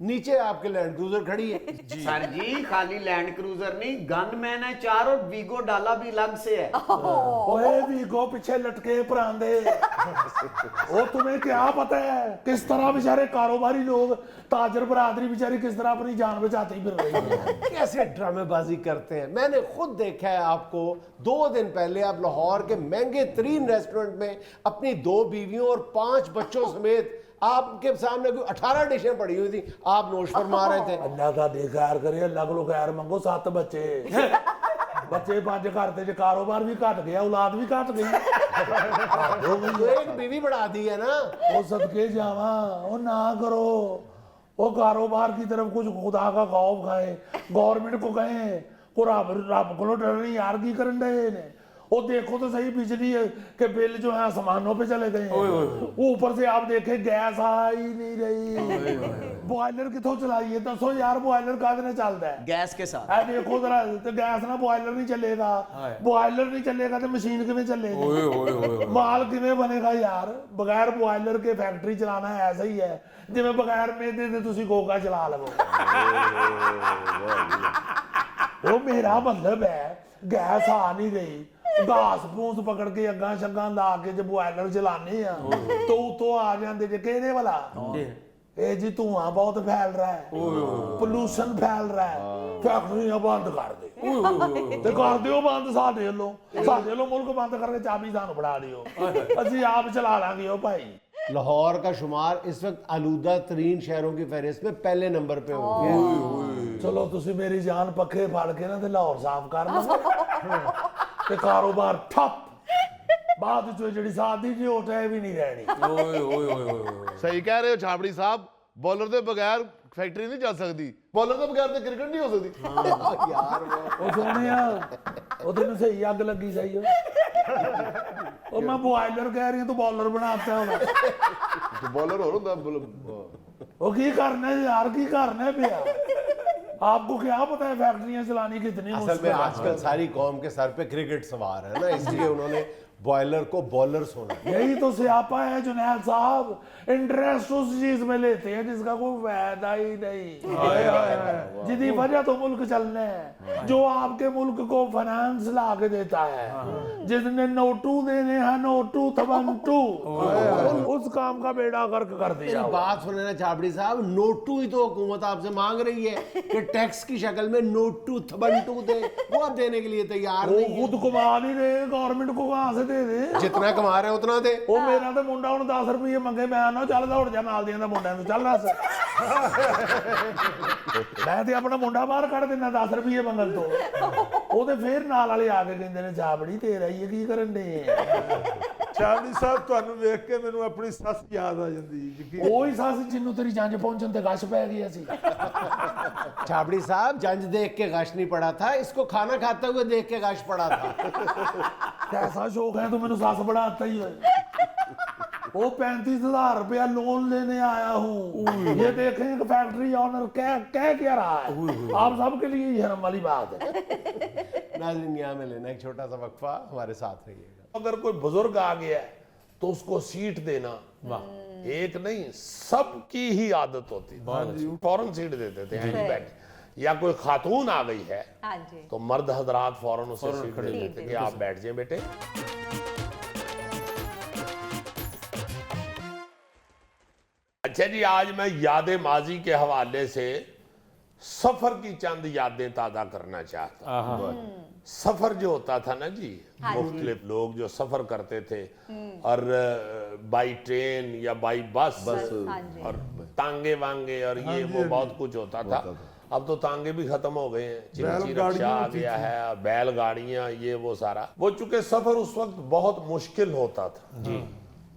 नीचे आपके लैंड क्रूजर खड़ी है। सर जी खाली लैंड क्रूजर नहीं, गन मैन है 4 और वीगो डाला भी अलग से है। ओए वीगो पीछे लटके परांदे, वो तुम्हें क्या पता है किस तरह बेचारे कारोबारी लोग, ताजर बरादरी बेचारी किस तरह अपनी जान बचाती फिर रही है। कैसे ड्रामेबाजी करते हैं, मैंने खुद देखा है आपको। 2 दिन पहले आप लाहौर के महंगे तरीन रेस्टोरेंट में अपनी 2 बीवियों और 5 बच्चों समेत आपके सामने कोई 18 डिशें पड़ी हुई थी, आप नोश फरमा रहे थे। अल्लाह का खैर करे, अल्लाह को खैर मंगो। 7 बच्चे बच्चे 5 करते जो कारोबार भी घट गया, औलाद भी घट गई। तो एक बीवी बढ़ा दी है ना। वो सदके जावा, वो ना करो, वो कारोबार की तरफ कुछ खुदा का खौफ खाए, गवर्नमेंट को कहें को रब को डर नहीं यार की करन डे ने। वो देखो तो सही बिजली के बिल जो है आसमानों पे चले गए हैं। ऊपर से आप देखें गैस आ ही नहीं रही। बॉयलर कितों चलाइए दसो यार, बॉयलर कादने चलता है गैस के साथ। है देखो जरा, तो गैस ना बॉयलर नहीं चलेगा, बॉयलर नहीं चलेगा तो मशीन किवें चलेगी, माल किवें बनेगा यार। बगैर बॉयलर के फैक्ट्री चलाना ऐसा ही है जिवें बगैर मेदे ते तुसी गोगा चला लवो। वो मेरा मतलब है गैस आ नहीं रही, घास फूस पकड़ के अग्गा शग्गा ला के जब बॉयलर चलाने तो उतो आ जाते जे कहने वाला ए जी धुआं बहुत फैल रहा है, पोल्यूशन फैल रहा है, फैक्ट्रियां बंद कर दे ते कर दियो बंद। साडे लो मुल्क बंद करके चाबी सानू फड़ा दियो, असी आप चला लांगे। ओ भाई लाहौर का शुमार इस वक्त आलूदा तरीन शहरों की फहरिस्त में पहले नंबर पे हो गया। चलो तुसी मेरी जान पक्के फाड़ के ना ते लाहौर साफ कर लो ते कारोबार ठप, बाद जो जड़ी शादी जी होट है भी नहीं रहनी। सही कह रहे हो छाबड़ी साहब, बॉलर के बगैर फैक्ट्री नहीं चल सकती, बॉलर के बगैर तो क्रिकेट नहीं हो सकती। यार वो सोने वो तेन सही अग लगी सही हो। और मैं बॉयलर कह रही हूँ तो बॉलर बनाता है तो बॉलर हो रहा वो की करना है यार, की करना है भैया। आपको क्या पता है फैक्ट्रियां चलानी कितनी असल में आजकल सारी कौम के सर पे क्रिकेट सवार है ना, इसलिए उन्होंने बॉयलर को बॉलर सोना। यही तो स्यापा है जुनैद साहब, इंटरेस्ट उस चीज में लेते हैं जिसका कोई फायदा ही नहीं, जिसकी वजह तो मुल्क चलने है, जो आपके मुल्क को फाइनेंस ला के देता है, जिसने नोटू देने हैं, नोटू थबंटू, उस काम का बेड़ा गर्क कर दिया। बात सुने ना छाबड़ी साहब, नोटू ही तो हुकूमत आपसे मांग रही है कि टैक्स की शक्ल में नोटू थबंटू दे, वो आप देने के लिए तैयार वो नहीं है। खुद कमा नहीं रहे, गवर्नमेंट को कहां से दे दे। जितना कमा रहे उतना दे। ਉਹ ਮੇਰਾ ਤੇ ਮੁੰਡਾ ਹੁਣ 10 ਰੁਪਏ ਮੰਗੇ, ਮੈਂ ਨਾ ਚੱਲ ਦੌੜ ਜਾ ਨਾਲ ਦੀਆਂ ਦਾ ਮੁੰਡਿਆਂ ਨੂੰ, ਚੱਲ ਰਸ ਮੈਂ ਤੇ ਆਪਣਾ ਮੁੰਡਾ ਬਾਹਰ ਕੱਢ ਦਿੰਦਾ 10 ਰੁਪਏ ਮੰਗਣ ਤੋਂ। ਉਹ ਤੇ ਫੇਰ ਨਾਲ ਵਾਲੇ ਆ ਕੇ ਕਹਿੰਦੇ ਨੇ ਛਾਬੜੀ ਤੇਰਾ ਹੀ ਕੀ ਕਰਨ ਦੇ। ਛਾਬੜੀ ਸਾਹਿਬ ਤੁਹਾਨੂੰ ਵੇਖ ਕੇ ਮੈਨੂੰ ਆਪਣੀ ਸੱਸ ਯਾਦ ਆ ਜਾਂਦੀ। ਉਹੀ ਸੱਸ ਜਿੰਨੂੰ ਤੇਰੀ ਜੰਜ ਪਹੁੰਚਣ ਤੇ ਗਸ਼ ਪੈ ਗਿਆ ਸੀ। छाबड़ी साहब जंज देख के गश नहीं पड़ा था, इसको खाना खाते हुए देख के गश पड़ा था। कैसा शौक है तो मैंने सास बढ़ाता ही है। वो 35,000 रुपया लोन लेने आया हूँ, ये देखें कि फैक्ट्री ऑनर कह क्या रहा है। आप सबके लिए ये शर्म वाली बात है। नाज़रीन यहाँ में लेना एक छोटा सा वक्फा, हमारे साथ रहिएगा। अगर कोई बुजुर्ग आ गया है तो उसको सीट देना, एक नहीं सबकी ही आदत होती है, फौरन सीट देते थे यहीं बैठ। या कोई खातून आ गई है हाँ जी। तो मर्द हजरात फौरन उसे सीट दे देते कि आप बैठ जाए बेटे। अच्छा जी, आज मैं याद माजी के हवाले से सफर की चंद यादें ताज़ा करना चाहता हूँ। सफर जो होता था ना जी, मुख्तलिफ लोग जो सफर करते थे और बाई ट्रेन या बाई बस और तांगे वांगे और ये वो बहुत कुछ होता था। अब तो तांगे भी खत्म हो गए हैं, चिंची रक्षा आ गया है, बैलगाड़ियां, ये वो सारा। वो चूंकि सफर उस वक्त बहुत मुश्किल होता था जी,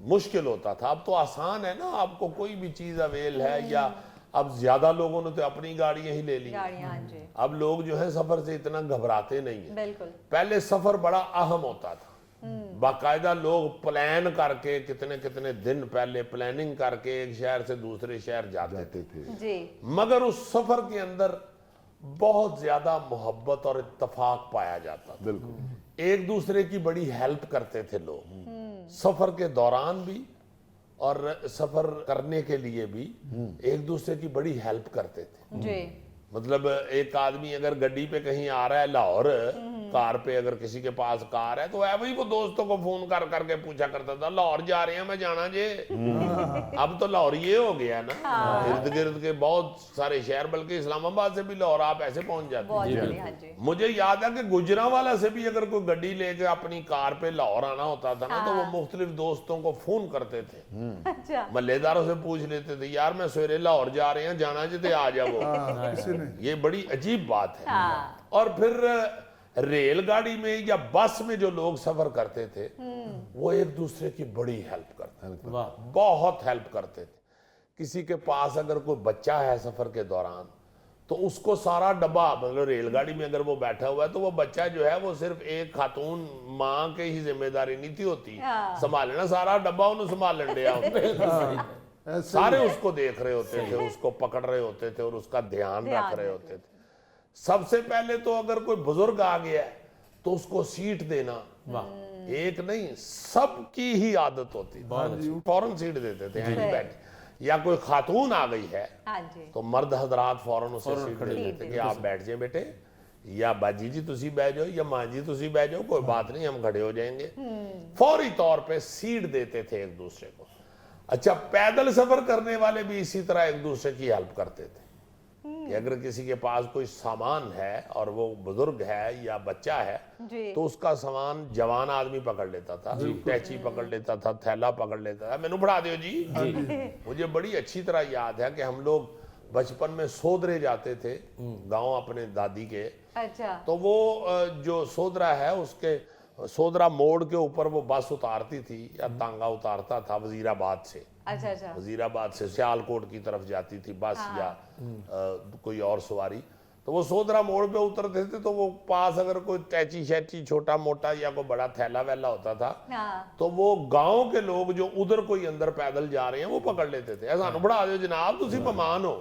मुश्किल होता था। अब तो आसान है ना, आपको कोई भी चीज अवेल है, या अब ज्यादा लोगों ने तो अपनी गाड़ियां ही ले ली। अब लोग जो है सफर से इतना घबराते नहीं है। बिल्कुल। पहले सफर बड़ा अहम होता था, बाकायदा लोग प्लान करके कितने कितने दिन पहले प्लानिंग करके एक शहर से दूसरे शहर जाते थे जी। मगर उस सफर के अंदर बहुत ज्यादा मोहब्बत और इत्तेफाक पाया जाता था। बिल्कुल। एक दूसरे की बड़ी हेल्प करते थे लोग, सफर के दौरान भी اور سفر کرنے کے لیے بھی ایک دوسرے کی بڑی ہیلپ کرتے تھے. جی مطلب ایک آدمی اگر گڈی پہ کہیں آ رہا ہے لاہور کار پہ, اگر کسی کے پاس کار ہے تو وہی وہ دوستوں کو فون کر کر کے پوچھا کرتا تھا لاہور جا رہے ہیں میں جانا جی. اب تو لاہور یہ ہو گیا نا, ارد گرد کے بہت سارے شہر, بلکہ اسلام آباد سے بھی لاہور آپ ایسے پہنچ جاتے بہت ہیں. بڑھیا. جی مجھے یاد ہے کہ گجرانوالہ سے بھی اگر کوئی گڈی لے کے اپنی کار پہ لاہور آنا ہوتا تھا نا تو وہ مختلف دوستوں کو فون کرتے تھے, اچھا محلے داروں سے پوچھ لیتے تھے یار میں سویرے لاہور جا رہے ہیں جانا جی آ جاؤ. یہ بڑی عجیب بات ہے. اور پھر ریل گاڑی میں یا بس میں جو لوگ سفر کرتے تھے وہ ایک دوسرے کی بڑی ہیلپ کرتے تھے, بہت ہیلپ کرتے تھے. کسی کے پاس اگر کوئی بچہ ہے سفر کے دوران تو اس کو سارا ڈبہ, مطلب ریل گاڑی میں اگر وہ بیٹھا ہوا ہے تو وہ بچہ جو ہے وہ صرف ایک خاتون ماں کے ہی ذمہ داری نہیں تھی ہوتی سنبھالنا, سارا ڈبہ انہوں سنبھال لیا ہوتا, سارے اس کو دیکھ رہے ہوتے تھے, اس کو پکڑ رہے ہوتے تھے اور اس کا دھیان رکھ رہے ہوتے تھے. سب سے پہلے تو اگر کوئی بزرگ آ گیا ہے تو اس کو سیٹ دینا, ایک نہیں سب کی ہی عادت ہوتی, فوراً سیٹ دیتے تھے بیٹھ. یا کوئی خاتون آ گئی ہے تو مرد حضرات فوراً اسے سیٹ دے دیتے کہ آپ بیٹھ جائیں بیٹے, یا باجی جی تسی بیٹھ جاؤ, یا ماں جی تسی بیٹھ جاؤ, کوئی بات نہیں ہم کھڑے ہو جائیں گے. فوری طور پہ سیٹ دیتے تھے ایک دوسرے کو. اچھا پیدل سفر کرنے والے بھی اسی طرح ایک دوسرے کی ہیلپ کرتے تھے کہ اگر کسی کے پاس کوئی سامان ہے اور وہ بزرگ ہے یا بچہ ہے تو اس کا سامان جوان آدمی پکڑ لیتا تھا, ٹیچی پکڑ لیتا تھا, تھیلا پکڑ لیتا تھا, مینوں پڑھا دیو جی. مجھے بڑی اچھی طرح یاد ہے کہ ہم لوگ بچپن میں سودرے جاتے تھے گاؤں اپنے دادی کے. تو وہ جو سودرا ہے اس کے سودرا موڑ کے اوپر وہ بس اتارتی تھی یا تانگا اتارتا تھا وزیر آباد سے. وزیر آباد سے سیالکوٹ کی طرف جاتی تھی بس یا کوئی اور سواری, تو وہ سودرا موڑ پہ اترتے تھے تو وہ پاس اگر کوئی ٹیچی شیچی چھوٹا موٹا یا کوئی بڑا تھیلا ویلا ہوتا تھا تو وہ گاؤں کے لوگ جو ادھر کوئی اندر پیدل جا رہے ہیں وہ پکڑ لیتے تھے. ایسا بڑھا دیو جناب تسی مہمان ہو.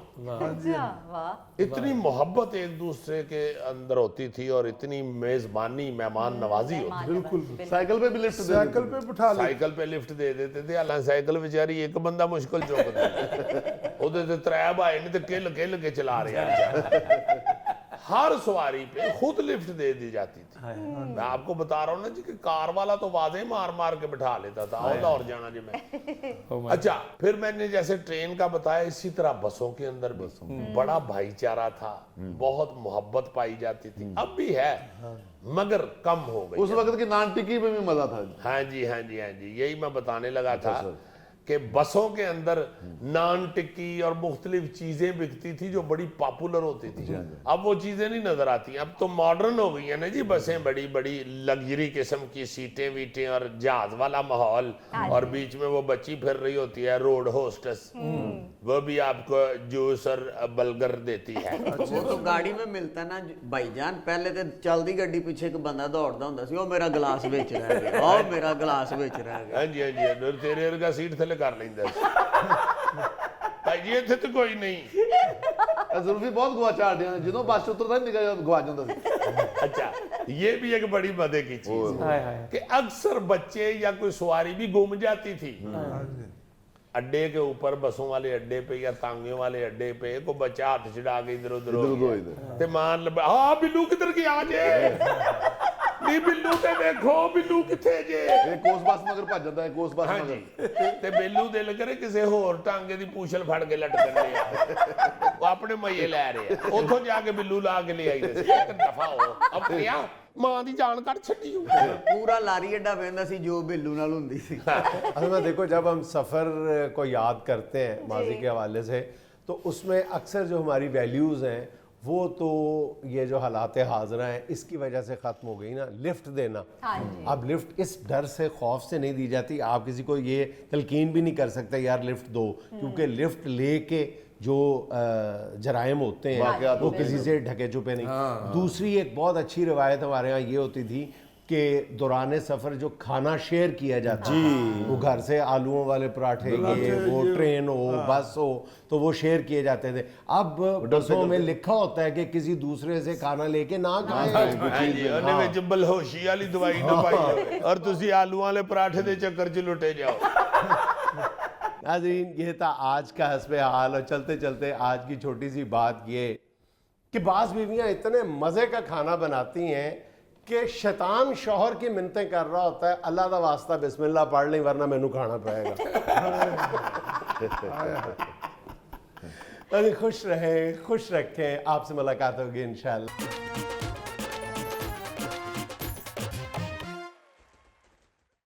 اتنی محبت ایک دوسرے کے اندر ہوتی تھی اور اتنی میزبانی مہمان نوازی ہوتی. بالکل سائیکل پہ بھی لفٹ دے سائیکل پہ بٹھا لے, سائیکل پہ لفٹ دے دیتے تھے. حالانکہ سائیکل بیچاری ایک بندہ مشکل چوک دے تے ترے بھائی نے تے کل کے چلا رہے ہیں. ہر سواری پہ خود لفٹ دے دی جاتی تھی. میں آپ کو بتا رہا ہوں نا جی کہ کار والا تو واضح مار مار کے بٹھا لیتا تھا اور لاہور جانا جی میں. اچھا پھر میں نے جیسے ٹرین کا بتایا اسی طرح بسوں کے اندر بھی بڑا بھائی چارہ تھا, بہت محبت پائی جاتی تھی. اب بھی ہے مگر کم ہو گئی. اس وقت کی نان ٹکی میں بھی مزہ تھا. ہاں جی ہاں جی ہاں جی, یہی میں بتانے لگا تھا کہ بسوں کے اندر نان ٹکی اور مختلف چیزیں بکتی تھی جو بڑی پاپولر ہوتی تھی. اب وہ چیزیں نہیں نظر آتی, اب تو ماڈرن ہو گئی ہیں نا جی بسیں, بڑی بڑی لگژری قسم کی سیٹیں ویٹیں اور جہاز والا ماحول, اور بیچ میں وہ بچی پھر رہی ہوتی ہے روڈ ہوسٹس, وہ بھی آپ کو جوس اور بلگر دیتی ہے. وہ تو گاڑی میں ملتا ہے نا بھائی جان, پہلے تو چلدی گڈی پیچھے ایک بندہ دوڑدا ہوندا سی, او میرا گلاس وچ رہ گیا, او میرا گلاس وچ رہ گیا. ہاں جی ہاں جی, تیرے ورگا سیٹ تھلے کر لیندا بھائی جی اتنے تو کوئی نہیں. زلفی بہت گوا چاڑ دیا جنہوں بس اترتا نکل گوا جاتا سی. اچھا یہ بھی ایک بڑی مزے کی چیز کہ اکثر بچے یا کوئی سواری بھی گم جاتی تھی اڈے کے اوپر, بسوں والے اڈے پہ یا تانگیوں والے اڈے پہ. کوئی بچہ ہاتھ چڑھا کے ادھر ادھر ہو گیا تے مان لبا, ہاں بلو کدھر گیا جے, نہیں بلو تے دیکھو بلو کتھے جے. ایک کوس بس مگر بھج جاتا ہے, کوس بس ہاں مگر جی, تے بلو دل کرے کسے ہور ٹانگے دی پوچھل پھڑ کے لٹکن لیا, وہ اپنے مئیے لے رہے ہیں, اتھوں جا کے بلو لا کے لے آئی دے سی. ایک دفعہ ہو اب کیا ماں دی جان کٹ چھڈی ہو. پورا لاری اڈا پیندا سی جو بلو نال ہوندی سی. اصل میں دیکھو جب ہم سفر کو یاد کرتے ہیں ماضی کے حوالے سے تو اس میں اکثر جو ہماری ویلیوز ہیں وہ تو یہ جو حالات حاضرہ ہیں اس کی وجہ سے ختم ہو گئی نا. لفٹ دینا, اب لفٹ اس ڈر سے خوف سے نہیں دی جاتی. آپ کسی کو یہ تلقین بھی نہیں کر سکتے یار لفٹ دو, کیونکہ لفٹ لے کے جو جرائم ہوتے ہیں وہ کسی سے ڈھکے چھپے نہیں. دوسری ایک بہت اچھی روایت ہمارے ہاں یہ ہوتی تھی کہ دوران سفر جو کھانا شیئر کیا جاتا ہے, وہ گھر سے آلووں والے پراٹھے یہ وہ ٹرین ہو بس ہو تو وہ شیئر کیے جاتے تھے. اب بسوں میں لکھا ہوتا ہے کہ کسی دوسرے سے کھانا لے کے نہ کھائیں, بلہوشی والی دوائی نہ پائی اور تسی آلو والے پراٹھے دے چکر چ لٹے جاؤ. नाज़रीन, ये था आज का हस्बे हाल। और चलते चलते आज की छोटी सी बात ये कि बाज़ बीवियाँ इतने मज़े का खाना बनाती हैं कि शैतान शौहर की मिन्नतें कर रहा होता है, अल्लाह दा वास्ता बिस्मिल्लाह पढ़ लें वरना मैनू खाना पड़ेगा। खुश रहें, खुश रखें। आपसे मुलाकात होगी इंशाअल्लाह।